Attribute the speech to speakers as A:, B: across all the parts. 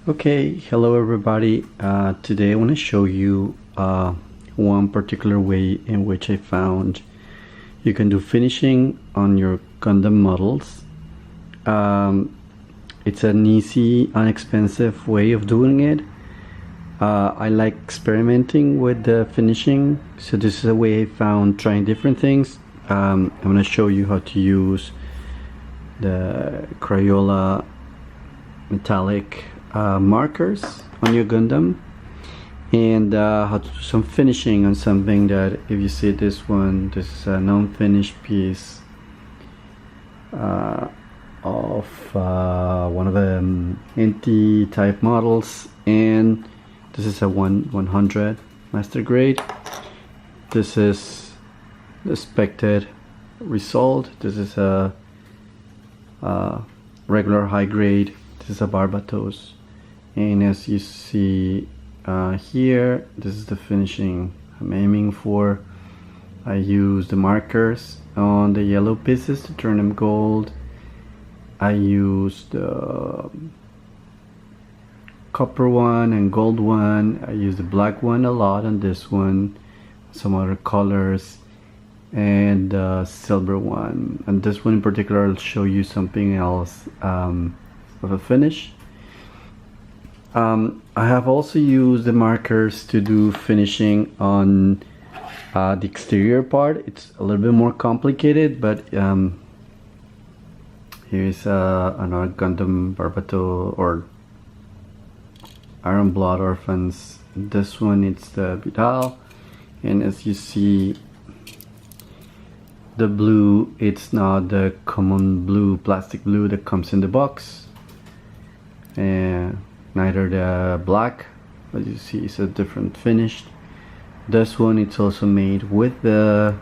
A: Okay, hello everybody. Today I want to show you one particular way in which I found you can do finishing on your Gundam models. It's an easy, inexpensive way of doing it. I like experimenting with the finishing, so this is a way I found trying different things. I'm going to show you how to use the Crayola metallic markers on your Gundam, and how to do some finishing on something that, if you see this one, this is a non-finished piece of one of the NT type models, and this is a 100 master grade. This is the expected result. This is a regular high grade. This is a Barbatos, and as you see here, this is the finishing I'm aiming for. I use the markers on the yellow pieces to turn them gold. I use the copper one and gold one. I use the black one a lot on this one, some other colors, and silver one. And this one in particular, I'll show you something else of a finish. I have also used the markers to do finishing on the exterior part. It's a little bit more complicated, but here's another Gundam Barbato or Iron Blood Orphans. This one, it's the Vidal, and as you see, the blue, it's not the common blue, plastic blue that comes in the box, and neither the black, as you see, it's a different finish. This one, it's also made with the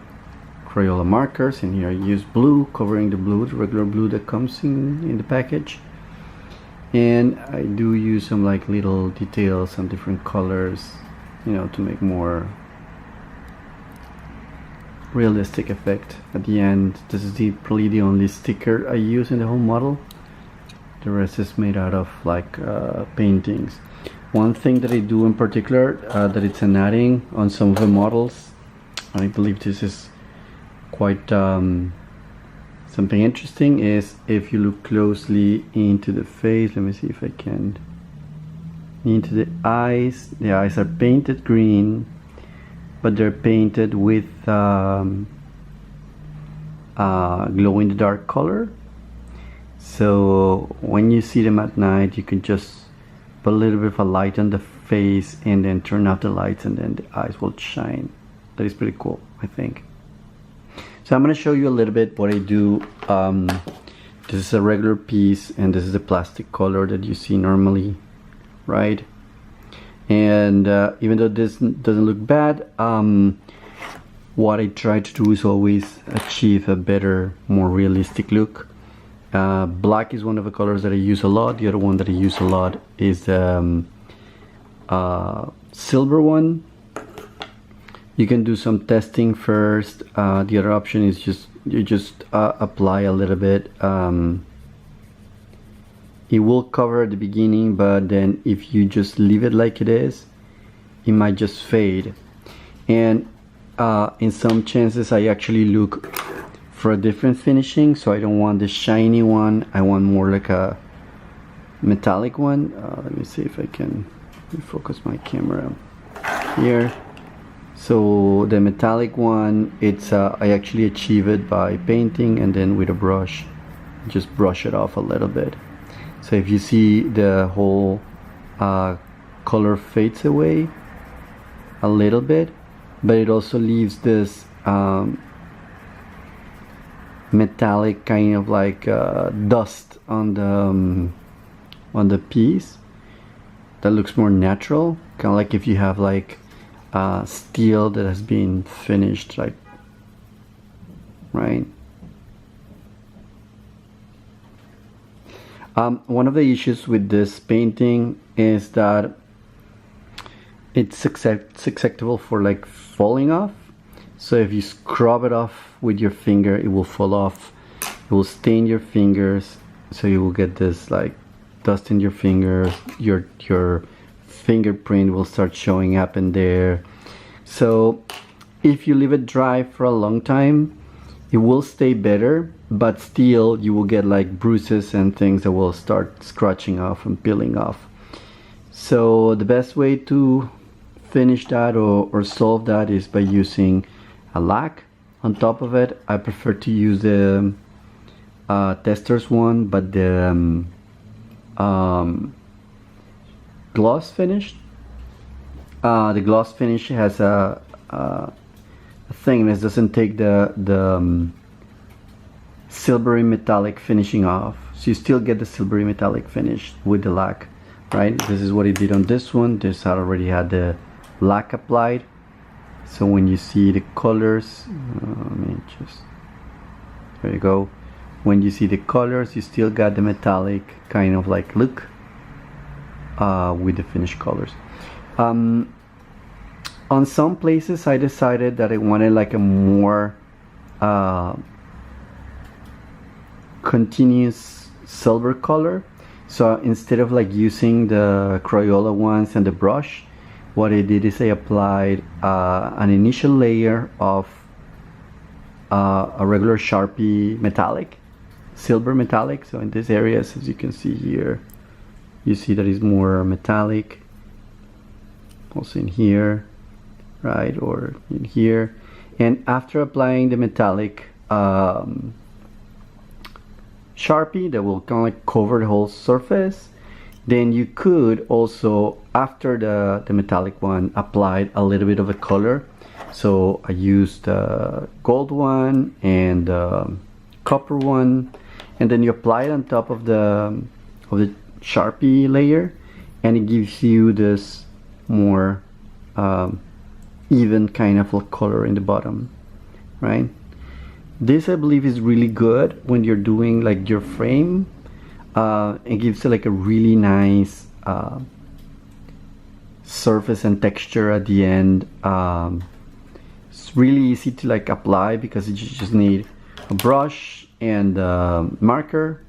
A: Crayola markers, and here I use blue, covering the blue, the regular blue that comes in the package. And I do use some like little details, some different colors, you know, to make more realistic effect at the end. This is probably the only sticker I use in the whole model. The rest is made out of like paintings. One thing that I do in particular, that it's an adding on some of the models, I believe this is quite something interesting, is if you look closely into the face. Let me see if I can. Into the eyes are painted green, but they're painted with glow in the dark color. So when you see them at night, you can just put a little bit of a light on the face and then turn off the lights, and then the eyes will shine. That is pretty cool, I think. So I'm going to show you a little bit what I do. This is a regular piece, and this is the plastic color that you see normally, right? And even though this doesn't look bad, what I try to do is always achieve a better, more realistic look. Black is one of the colors that I use a lot. The other one that I use a lot is the silver one. You can do some testing first. The other option is you just apply a little bit. It will cover at the beginning, but then if you just leave it like it is, it might just fade. And in some chances, I actually look for a different finishing, so I don't want the shiny one. I want more like a metallic one. Let me see if I can focus my camera here. So the metallic one, it's I actually achieve it by painting, and then with a brush, just brush it off a little bit. So if you see, the whole color fades away a little bit, but it also leaves this metallic kind of like dust on the piece that looks more natural, kind of like if you have like steel that has been finished, like, right? One of the issues with this painting is that it's susceptible for like falling off. So if you scrub it off with your finger, it will fall off. It will stain your fingers, so you will get this like dust in your fingers, your fingerprint will start showing up in there. So if you leave it dry for a long time, it will stay better, but still you will get like bruises and things that will start scratching off and peeling off. So the best way to finish that or solve that is by using a lac on top of it. I prefer to use the testers one, but the gloss finish. The gloss finish has a thing that doesn't take the silvery metallic finishing off, so you still get the silvery metallic finish with the lac, right? This is what it did on this one. This already had the lac applied, so when you see the colors, there you go. When you see the colors, you still got the metallic kind of like look with the finished colors. On some places I decided that I wanted like a more continuous silver color, so instead of like using the Crayola ones and the brush, what I did is I applied an initial layer of a regular Sharpie metallic, silver metallic. So in these areas, as you can see here, you see that it's more metallic, also in here, right, or in here. And after applying the metallic Sharpie that will kind of like cover the whole surface, then you could also, after the metallic one, apply a little bit of a color. So I used the gold one and copper one, and then you apply it on top of the Sharpie layer, and it gives you this more even kind of color in the bottom, right? This I believe is really good when you're doing like your frame. It gives it like a really nice surface and texture at the end. It's really easy to like apply because you just need a brush and a marker.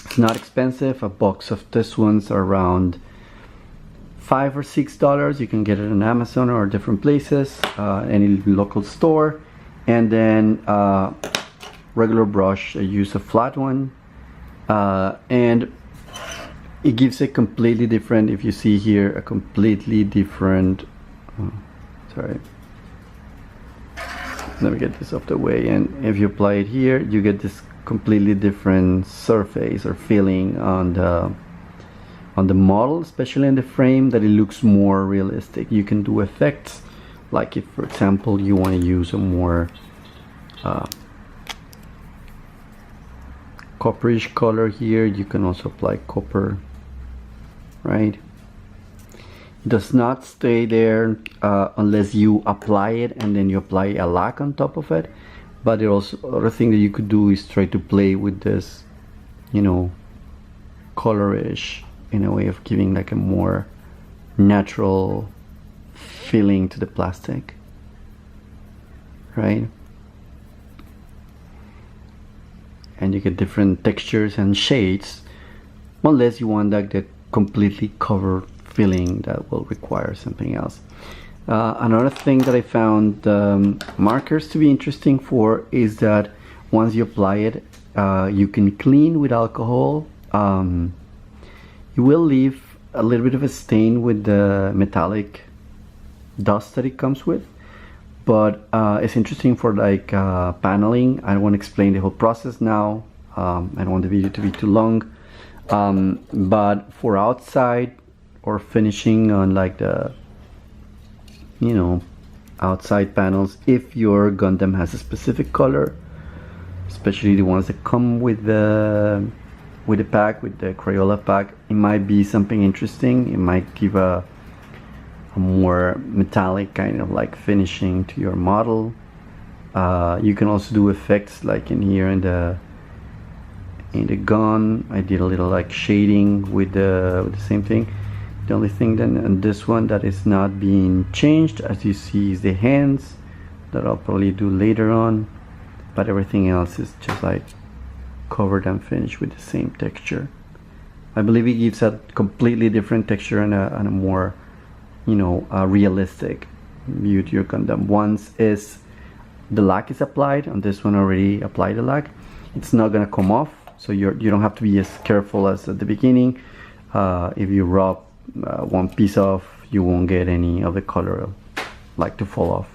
A: It's not expensive. A box of this ones are around $5 or $6. You can get it on Amazon or different places, any local store. And then regular brush, I use a flat one, and it gives a completely different, if you see here, a completely different, sorry, let me get this off the way. And if you apply it here, you get this completely different surface or feeling on the model, especially in the frame, that it looks more realistic. You can do effects, like if, for example, you want to use a more copperish color here, you can also apply copper, right? It does not stay there unless you apply it and then you apply a lac on top of it. But the other thing that you could do is try to play with this, you know, colorish, in a way of giving like a more natural feeling to the plastic, right? And you get different textures and shades, unless you want like the completely covered feeling that will require something else. Another thing that I found markers to be interesting for is that once you apply it, you can clean with alcohol. You will leave a little bit of a stain with the metallic dust that it comes with, but it's interesting for like paneling. I don't want to explain the whole process now. I don't want the video to be too long, but for outside or finishing on like the, you know, outside panels, if your Gundam has a specific color, especially the ones that come with the pack, with the Crayola pack, it might be something interesting. It might give a more metallic kind of like finishing to your model. You can also do effects like in here in the gun. I did a little like shading with the same thing. The only thing then on this one that is not being changed, as you see, is the hands, that I'll probably do later on, but everything else is just like covered and finished with the same texture, I believe it gives a completely different texture and a more, you know, realistic view to your Gundam. Once is the lac is applied, on this one already applied the lac, it's not gonna come off, so you don't have to be as careful as at the beginning. If you rub one piece off, you won't get any of the color like to fall off.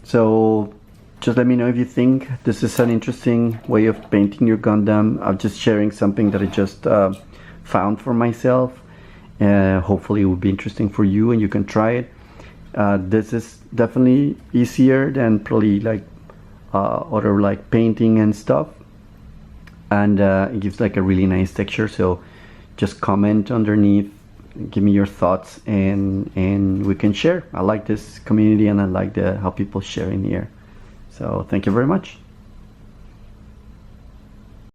A: So just let me know if you think this is an interesting way of painting your Gundam. I'm just sharing something that I just found for myself. Hopefully it will be interesting for you and you can try it. This is definitely easier than probably like other like painting and stuff, and it gives like a really nice texture. So just comment underneath, give me your thoughts, and we can share. I like this community and I like how people share in here. So thank you very much.